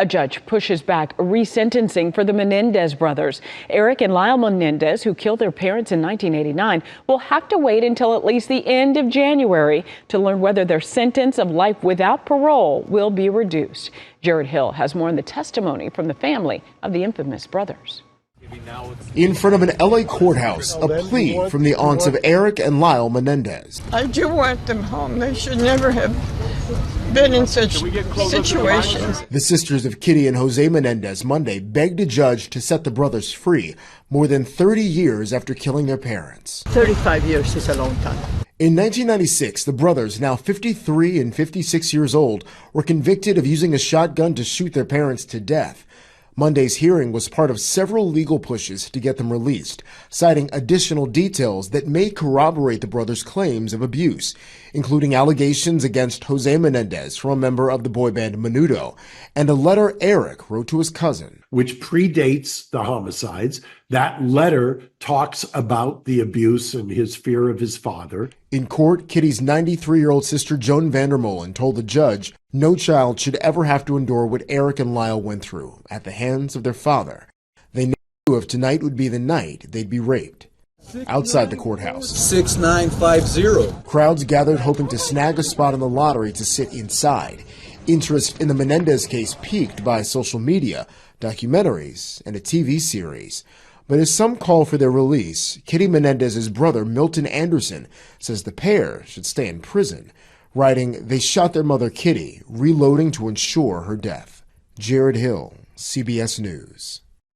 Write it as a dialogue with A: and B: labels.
A: A judge pushes back resentencing for the Menendez brothers. Eric and Lyle Menendez, who killed their parents in 1989, will have to wait until at least the end of January to learn whether their sentence of life without parole will be reduced. Jared Hill has more on the testimony from the family of the infamous brothers.
B: In front of an LA courthouse, a plea from the aunts of Eric and Lyle Menendez.
C: I do want them home. They should never have been in such situations.
B: The sisters of Kitty and Jose Menendez Monday begged a judge to set the brothers free more than 30 years after killing their parents.
C: 35 years is a long time.
B: In 1996, the brothers, now 53 and 56 years old, were convicted of using a shotgun to shoot their parents to death. Monday's hearing was part of several legal pushes to get them released, citing additional details that may corroborate the brothers' claims of abuse, including allegations against Jose Menendez from a member of the boy band Menudo, and a letter Eric wrote to his cousin,
D: which predates the homicides. That letter talks about the abuse and his fear of his father.
B: In court, Kitty's 93-year-old sister Joan Vandermolen told the judge no child should ever have to endure what Eric and Lyle went through at the hands of their father. They knew if tonight would be the night they'd be raped. Outside the courthouse,
E: 6950.
B: Crowds gathered hoping to snag a spot in the lottery to sit inside. Interest in the Menendez case peaked by social media, documentaries, and a TV series. But as some call for their release, Kitty Menendez's brother Milton Anderson says the pair should stay in prison, writing, "They shot their mother Kitty, reloading to ensure her death." Jared Hill, CBS News.